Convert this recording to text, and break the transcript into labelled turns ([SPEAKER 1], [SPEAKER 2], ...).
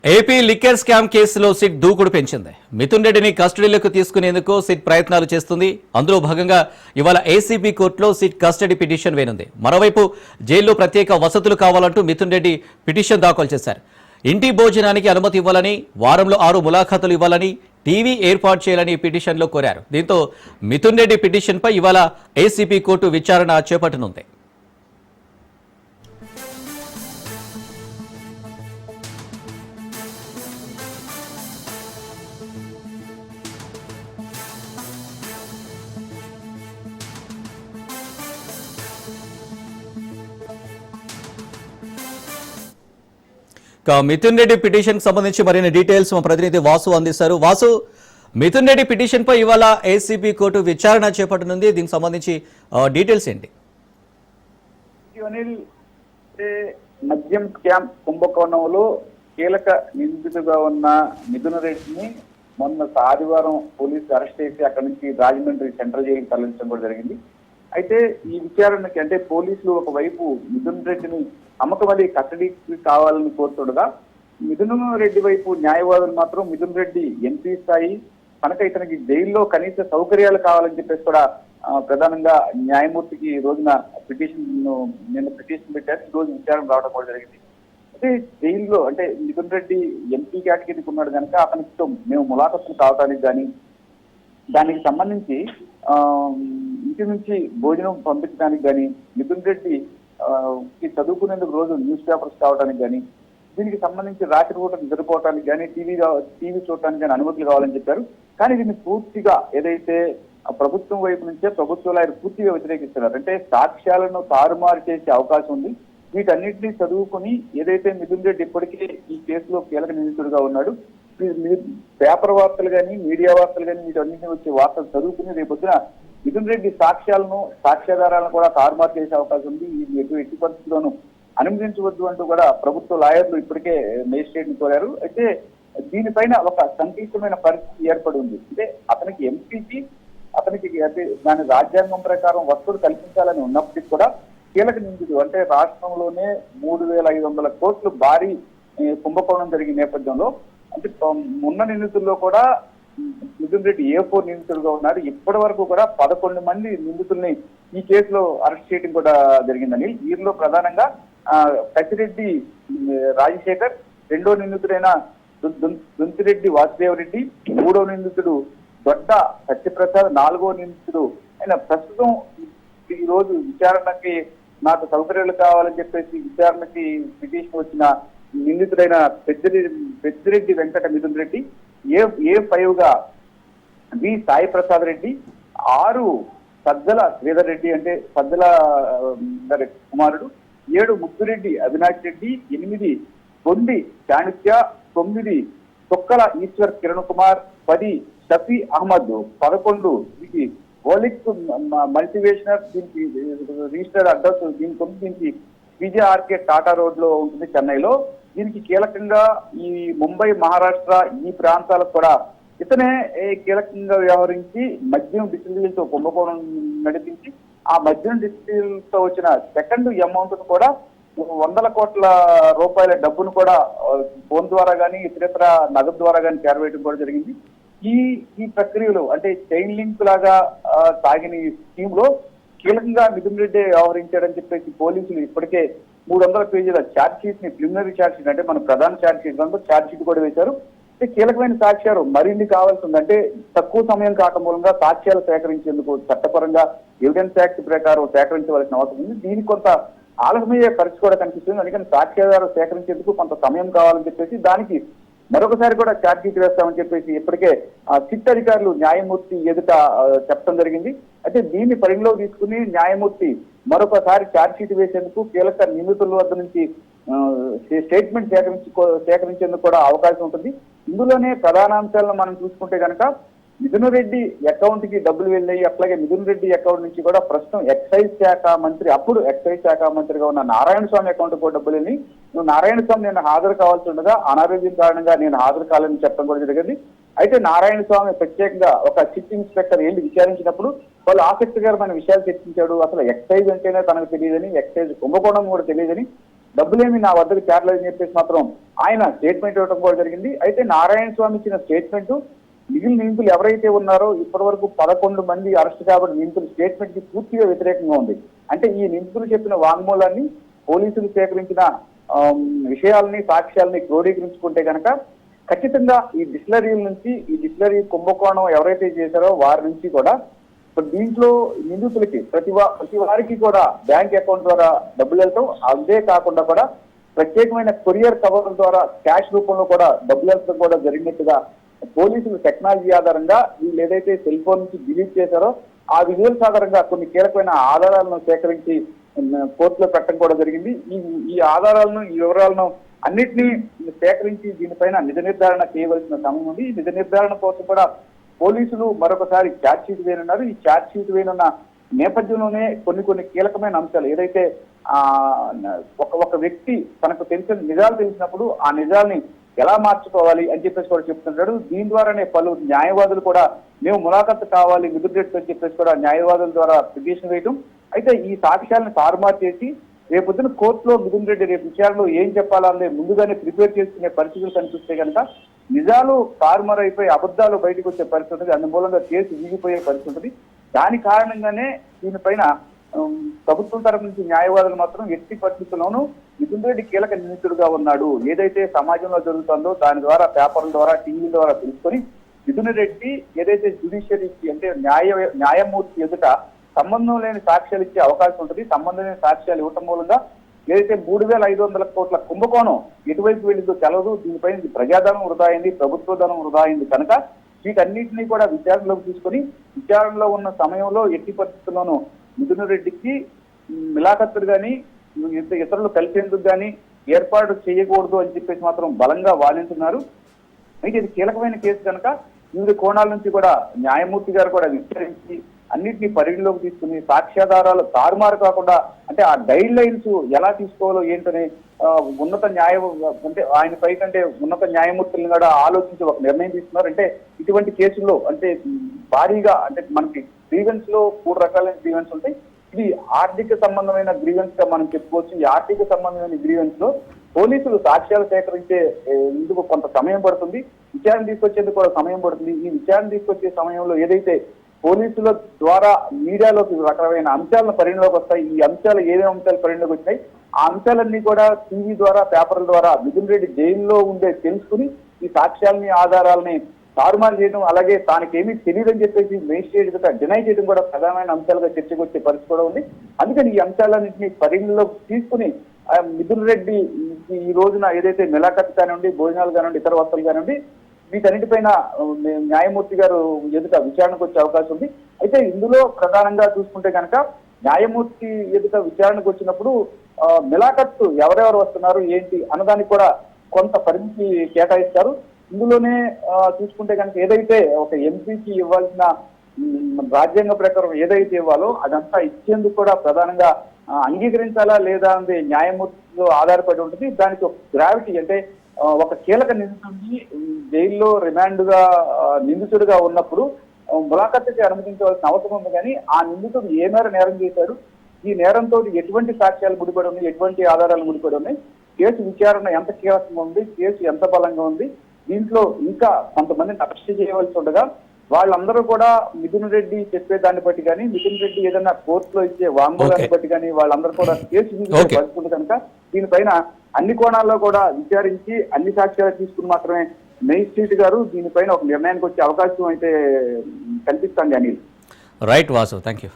[SPEAKER 1] AP liquor scam కేసులో SIT దూకుడు పెంచింది. మిథున్ రెడ్డిని కస్టడీలోకి తీసుకునేందుకు సిట్ ప్రయత్నాలు చేస్తుంది. అందులో భాగంగా ఇవాళ ఏసీబీ కోర్టులో సిట్ కస్టడీ పిటిషన్ వేనుంది. మరోవైపు జైల్లో ప్రత్యేక వసతులు కావాలంటూ మిథున్ రెడ్డి పిటిషన్ దాఖలు చేశారు. ఇంటి భోజనానికి అనుమతి ఇవ్వాలని, వారంలో 6 ములాఖాతులు ఇవ్వాలని, టీవీ ఏర్పాటు చేయాలని పిటిషన్లో కోరారు. దీంతో మిథున్ రెడ్డి పిటిషన్పై ఇవాళ ఏసీబీ కోర్టు విచారణ చేపట్టనుంది. మిథున్ రెడ్డి పిటిషన్ సంబంధించి మరిన్ని డీటెయిల్స్ మా ప్రతినిధి వాసు అందిస్తారు. వాసు, మిథున్ రెడ్డి పిటిషన్ పై ఇవాళ ఏసీబీ కోర్టు విచారణ చేపట్టనుంది. దీనికి సంబంధించి డీటెయిల్స్ ఏంటి?
[SPEAKER 2] మద్యం స్కామ్ కుంభకోణంలో కీలక నిందితుడిగా ఉన్న మిథున్ రెడ్డిని మొన్న ఆదివారం పోలీసులు అరెస్ట్ చేసి అక్కడి నుంచి రాజమండ్రి సెంట్రల్ జైలుకి తరలించడం కూడా జరిగింది. అయితే ఈ విచారణకి అంటే పోలీసులు ఒకవైపు మిథున్ రెడ్డిని అమ్మకమలి కస్టడీకి కావాలని కోరుతుండగా, మిథున్ రెడ్డి వైపు న్యాయవాదులు మాత్రం మిథున్ రెడ్డి ఎంపీ స్థాయి కనుక ఇతనికి జైల్లో కనీస సౌకర్యాలు కావాలని చెప్పేసి కూడా ప్రధానంగా న్యాయమూర్తికి ఈ రోజున నిన్న పిటిషన్ పెట్టారు. ఈ రోజు విచారణ రావడం కూడా జరిగింది. అయితే జైల్లో అంటే మిథున్ రెడ్డి ఎంపీ కేటగిరీకి ఉన్నాడు కనుక అతనితో మేము ములాఖతులు కావడానికి కానీ దానికి సంబంధించి ఇంటి నుంచి భోజనం పంపించడానికి కానీ మిథున్ రెడ్డి చదువుకునేందుకు రోజు న్యూస్ పేపర్స్ కావడానికి కానీ దీనికి సంబంధించి రాత్రి పూట నిద్రపోవడానికి కానీ టీవీ చూడటానికి కానీ అనుమతులు కావాలని చెప్పారు. కానీ దీన్ని పూర్తిగా ఏదైతే ప్రభుత్వం వైపు నుంచే ప్రభుత్వాలు ఆయన పూర్తిగా వ్యతిరేకిస్తున్నారు. అంటే సాక్ష్యాలను తారుమారు చేసే అవకాశం ఉంది. వీటన్నిటినీ చదువుకుని ఏదైతే మిథున్ రెడ్డి ఇప్పటికే ఈ కేసులో కీలక నిందితుడిగా ఉన్నాడు, పేపర్ వార్తలు కానీ మీడియా వార్తలు కానీ వీటన్నింటినీ వచ్చే వార్తలు చదువుకుని రేపొద్దున మిథున్ రెడ్డి సాక్ష్యాధారాలను కూడా తారుమారు చేసే అవకాశం ఉంది. ఈ ఎట్టి పరిస్థితుల్లోనూ అనుమతించవద్దు అంటూ కూడా ప్రభుత్వ లాయర్లు ఇప్పటికే మేజిస్ట్రేట్ ని కోరారు. అయితే దీనిపైన ఒక సంక్లిష్టమైన పరిస్థితి ఏర్పడి ఉంది. అంటే అతనికి ఎంపీకి అతనికి దాని రాజ్యాంగం ప్రకారం వసతులు కల్పించాలని ఉన్నప్పటికీ కూడా కీలక నిందితుడు అంటే రాష్ట్రంలోనే 3,500 కోట్లు భారీ కుంభకోణం జరిగిన నేపథ్యంలో అంటే ఉన్న నిందితుల్లో కూడా మిథున్ రెడ్డి A4 నిందితుడుగా ఉన్నారు. ఇప్పటి వరకు కూడా 11 మంది నిందితుల్ని ఈ కేసులో అరెస్ట్ చేయడం కూడా జరిగిందని, వీరిలో ప్రధానంగా కసిరెడ్డి రాజశేఖర్, రెండో నిందితుడైన దుంతిరెడ్డి వాసుదేవ్ రెడ్డి, మూడో నిందితుడు దొడ్డ సత్యప్రసాద్, నాలుగో నిందితుడు ఆయన ప్రస్తుతం ఈ రోజు విచారణకి నాకు సౌకర్యాలు కావాలని చెప్పేసి విచారణకి పిటిషన్ వచ్చిన నిందితుడైన పెద్దిరెడ్డి వెంకట మిథున్ రెడ్డి, A5 గా వి సాయి ప్రసాద్ రెడ్డి, 6 సజ్జల శ్రీధర్ రెడ్డి అంటే సజ్జల కుమారుడు, 7 ముద్దురెడ్డి అవినాష్ రెడ్డి, 8 బొండి చాణుక్య, 9 తొక్కల ఈశ్వర్ కిరణ్ కుమార్, 10 షఫీ అహ్మద్, 11 ఇది ఓలిక్ మల్టివేషనర్ దీనికి రిజిస్టర్డ్ అడ్రస్ దీనికి విజయఆర్కే టాటా రోడ్ లో ఉంటుంది చెన్నైలో. దీనికి కీలకంగా ఈ ముంబై, మహారాష్ట్ర ఈ ప్రాంతాలకు కూడా ఇతనే కీలకంగా వ్యవహరించి మద్యం డిస్టిలరీలతో కుంభకోణం నడిపించి ఆ మద్యం డిస్టిలరీలతో వచ్చిన సెకండ్ అమౌంట్ కూడా 100 కోట్ల రూపాయల డబ్బును కూడా ఫోన్ ద్వారా కానీ ఇతరేతర నగదు ద్వారా కానీ చేరవేయడం కూడా జరిగింది. ఈ ప్రక్రియలో అంటే చైన్ లింక్ లాగా సాగిన ఈ స్కీమ్ లో కీలకంగా మిథున్ రెడ్డి వ్యవహరించాడని చెప్పేసి పోలీసులు ఇప్పటికే 300 పేజీల ఛార్జ్ షీట్ ని ప్రిలిమినరీ ఛార్జ్ షీట్ అంటే మన ప్రధాన ఛార్జ్ షీట్ దాంట్లో ఛార్జ్ షీట్ కూడా వేశారు. కీలకమైన సాక్ష్యాలు మరిన్ని కావాల్సి ఉంది. అంటే తక్కువ సమయం కావడం మూలంగా సాక్ష్యాలు సేకరించేందుకు చట్టపరంగా ఎవిడెన్స్ యాక్ట్ ప్రకారం సేకరించవలసిన అవసరం ఉంది. దీనికి కొంత ఆలస్యమయ్యే పరిస్థితి కూడా కనిపిస్తుంది. అందుకని సాక్ష్యాధారాలు సేకరించేందుకు కొంత సమయం కావాలని చెప్పేసి దానికి మరొకసారి కూడా ఛార్జ్ షీట్ వేస్తామని చెప్పేసి ఇప్పటికే సిట్ అధికారులు న్యాయమూర్తి ఎదుట చెప్పడం జరిగింది. అయితే దీన్ని పరిగణలో తీసుకుని న్యాయమూర్తి మరొకసారి ఛార్జ్ షీట్ వేసేందుకు కీలక నిందితుల వద్ద నుంచి స్టేట్మెంట్ సేకరించేందుకు కూడా అవకాశం ఉంటుంది. ఇందులోనే ప్రధాన అంశాలను మనం చూసుకుంటే కనుక మిథున్ రెడ్డి అకౌంట్ కి డబ్బులు వెళ్ళాయి. అట్లాగే మిథున్ రెడ్డి అకౌంట్ నుంచి కూడా ప్రస్తుతం ఎక్సైజ్ శాఖ మంత్రి, అప్పుడు ఎక్సైజ్ శాఖ మంత్రిగా ఉన్న నారాయణ స్వామి అకౌంట్ కూడా డబ్బులు వెళ్ళి నారాయణ స్వామి నేను హాజరు కావాల్సి ఉండగా అనారోగ్యం కారణంగా నేను హాజరు కావాలని చెప్పడం కూడా జరిగింది. అయితే నారాయణ స్వామి ప్రత్యేకంగా ఒక చిట్ ఇన్స్పెక్టర్ వెళ్ళి విచారించినప్పుడు వాళ్ళు ఆసక్తికరమైన విషయాలు చర్చించాడు. అసలు ఎక్సైజ్ అంటేనే తనకు తెలియదని, ఎక్సైజ్ కుంభకోణం కూడా తెలియదని, డబ్బులేమి నా వద్దకు చేరలేదని చెప్పేసి మాత్రం ఆయన స్టేట్మెంట్ ఇవ్వడం కూడా జరిగింది. అయితే నారాయణ స్వామి ఇచ్చిన స్టేట్మెంట్ మిగిలిన నిందితులు ఎవరైతే ఉన్నారో ఇప్పటి వరకు 11 మంది అరెస్ట్ కాబట్టి నిందితుల స్టేట్మెంట్ కి పూర్తిగా వ్యతిరేకంగా ఉంది. అంటే ఈ నిందితులు చెప్పిన వాంగ్మూలాన్ని పోలీసులు సేకరించిన విషయాలని సాక్ష్యాలని క్రోడీకరించుకుంటే కనుక ఖచ్చితంగా ఈ డిస్టిలరీ కుంభకోణం ఎవరైతే చేశారో వారి నుంచి కూడా దీంట్లో నిందితులకి ప్రతి వారికి కూడా బ్యాంక్ అకౌంట్ ద్వారా డబ్బులు వెళ్తాం. అదే కాకుండా కూడా ప్రత్యేకమైన కొరియర్ కవర్ల ద్వారా క్యాష్ రూపంలో కూడా డబ్బులు వెళ్తాం కూడా జరిగినట్టుగా పోలీసులు టెక్నాలజీ ఆధారంగా వీళ్ళు ఏదైతే సెల్ ఫోన్ నుంచి డిలీట్ చేశారో ఆ విజువల్స్ ఆధారంగా కొన్ని కీలకమైన ఆధారాలను సేకరించి కోర్టులో పెట్టడం కూడా జరిగింది. ఈ ఆధారాలను ఈ వివరాలను అన్నిటినీ సేకరించి దీనిపైన నిజ నిర్ధారణ చేయవలసిన సమయం ఉంది. ఈ నిజ నిర్ధారణ కోసం కూడా పోలీసులు మరొకసారి ఛార్జ్ షీట్ వేయనున్నారు. ఈ ఛార్జ్ షీట్ వేయనున్న నేపథ్యంలోనే కొన్ని కీలకమైన అంశాలు ఏదైతే ఒక వ్యక్తి తనకు తెలిసిన నిజాలు తెలిసినప్పుడు ఆ నిజాల్ని ఎలా మార్చుకోవాలి అని చెప్పేసి కూడా చెప్తుంటాడు. దీని ద్వారానే పలు న్యాయవాదులు కూడా మేము ములాఖత్తు కావాలి మిథున్ రెడ్డితో అని చెప్పేసి కూడా న్యాయవాదుల ద్వారా పిటిషన్ వేయటం. అయితే ఈ సాక్ష్యాలను తారుమారు చేసి రేపొద్దున కోర్టులో మిథున్ రెడ్డి రేపు విచారణలో ఏం చెప్పాలనే ముందుగానే ప్రిపేర్ చేసుకునే పరిస్థితులు కనిపిస్తే కనుక నిజాలు తారుమారు అయిపోయి అబద్ధాలు బయటకు వచ్చే పరిస్థితి ఉంటుంది. అందుమూలంగా కేసు వీగిపోయే పరిస్థితి ఉంటుంది. దాని కారణంగానే దీనిపైన ప్రభుత్వం తరఫు నుంచి న్యాయవాదులు మాత్రం ఎట్టి పరిస్థితుల్లోనూ మిథున్ రెడ్డి కీలక నిందితుడుగా ఉన్నాడు. ఏదైతే సమాజంలో జరుగుతుందో దాని ద్వారా పేపర్ల ద్వారా టీవీ ద్వారా తెలుసుకొని మిథున్ రెడ్డి ఏదైతే జ్యుడిషియరీకి అంటే న్యాయమూర్తి ఎదుట సంబంధం లేని సాక్ష్యాలు ఇచ్చే అవకాశం ఉంటుంది. సంబంధం లేని సాక్ష్యాలు ఇవ్వటం మూలంగా ఏదైతే 3,500 కోట్ల కుంభకోణం ఎటువైపు వెళ్ళిందో తెలదు. దీనిపైన ప్రజాధనం వృధా అయింది, ప్రభుత్వ ధనం వృధా అయింది కనుక వీటన్నిటినీ కూడా విచారణలోకి తీసుకొని విచారణలో ఉన్న సమయంలో ఎట్టి పరిస్థితుల్లోనూ మిథున్ రెడ్డికి మిలాఖత్తులు కానీ ఇతరులు కలిసేందుకు కానీ ఏర్పాటు చేయకూడదు అని చెప్పేసి మాత్రం బలంగా వాదించున్నారు. అయితే ఇది కీలకమైన కేసు కనుక వివిధ కోణాల నుంచి కూడా న్యాయమూర్తి గారు కూడా విచారించి అన్నింటినీ పరిగణలోకి తీసుకుని సాక్ష్యాధారాలు తారుమారు కాకుండా అంటే ఆ గైడ్ లైన్స్ ఎలా తీసుకోవాలో ఏంటనే ఆయన పై కంటే ఉన్నత న్యాయమూర్తులను కూడా ఆలోచించి ఒక నిర్ణయం తీసుకున్నారు. అంటే ఇటువంటి కేసుల్లో అంటే భారీగా అంటే మనకి గ్రీవెన్స్ లో 3 రకాలైన గ్రీవెన్స్ ఉంటాయి. ఇది ఆర్థిక సంబంధమైన గ్రీవెన్స్ గా మనం చెప్పుకోవచ్చు. ఈ ఆర్థిక సంబంధమైన గ్రీవెన్స్ లో పోలీసులు సాక్ష్యాలు సేకరించే ఇందుకు కొంత సమయం పడుతుంది, విచారణ తీసుకొచ్చేందుకు కూడా సమయం పడుతుంది. ఈ విచారణ తీసుకొచ్చే సమయంలో ఏదైతే పోలీసుల ద్వారా మీడియాలోకి రకరమైన అంశాలను పరిగణలోకి వస్తాయి. ఈ అంశాలు ఏమేమి అంశాలు పరిగణలోకి వచ్చాయి ఆ అంశాలన్నీ కూడా టీవీ ద్వారా పేపర్ల ద్వారా మిథున్ రెడ్డి జైల్లో ఉండే తెలుసుకుని ఈ సాక్ష్యాలని ఆధారాలని తారుమారు చేయడం అలాగే తానికేమీ తెలియదని చెప్పేసి మేజిస్ట్రేట్ డినై చేయడం కూడా ప్రధానమైన అంశాలుగా చర్చకు వచ్చే పరిస్థితి కూడా ఉంది. అందుకని ఈ అంశాలన్నింటినీ పరిగణలోకి తీసుకుని మిథున్ రెడ్డి ఈ రోజున ఏదైతే మిలాఖత్ కానివ్వండి, భోజనాలు కానివ్వండి, ఇతర వస్తువులు కానివ్వండి వీటన్నిటిపైన న్యాయమూర్తి గారు ఎదుట విచారణకు వచ్చే అవకాశం ఉంది. అయితే ఇందులో ప్రధానంగా చూసుకుంటే కనుక న్యాయమూర్తి ఎదుట విచారణకు వచ్చినప్పుడు మిలాఖత్తు ఎవరెవరు వస్తున్నారు ఏంటి అన్నదానికి కూడా కొంత పరిమితి కేటాయిస్తారు. ఇందులోనే చూసుకుంటే కనుక ఏదైతే ఒక ఎంపీకి ఇవ్వాల్సిన రాజ్యాంగ ప్రకారం ఏదైతే ఇవ్వాలో అదంతా ఇచ్చేందుకు కూడా ప్రధానంగా అంగీకరించాలా లేదా అనేది న్యాయమూర్తిలో ఆధారపడి ఉంటుంది. దానికి ఒక గ్రావిటీ అంటే ఒక కీలక నిందితుడిని జైల్లో రిమాండ్ గా నిందితుడిగా ఉన్నప్పుడు ములాఖత్తుకి అనుమతించవలసిన అవసరం ఉంది. కానీ ఆ నిందితుడు ఏ మేర నేరం చేశాడు, ఈ నేరంతో ఎటువంటి సాక్ష్యాలు ముడిపడి ఉన్నాయి, ఎటువంటి ఆధారాలు ముడిపడి ఉన్నాయి, కేసు విచారణ ఎంత కీలకంగా ఉంది, కేసు ఎంత బలంగా ఉంది, దీంట్లో ఇంకా కొంతమందిని అరెస్ట్ చేయవలసి ఉండగా వాళ్ళందరూ కూడా మిథున్ రెడ్డి చెప్పే దాన్ని బట్టి కానీ మిథున్ రెడ్డి ఏదైనా కోర్టులో ఇచ్చే వాంగ్మూలాన్ని బట్టి కానీ వాళ్ళందరూ కూడా కేసు పరిస్థితి కనుక దీనిపైన అన్ని కోణాల్లో కూడా విచారించి అన్ని సాక్ష్యాలు తీసుకుని మాత్రమే మేజిస్ట్రేట్ గారు దీనిపైన ఒక నిర్ణయానికి వచ్చే అవకాశం అయితే కల్పిస్తుంది. Anil
[SPEAKER 1] right Vasu, thank you.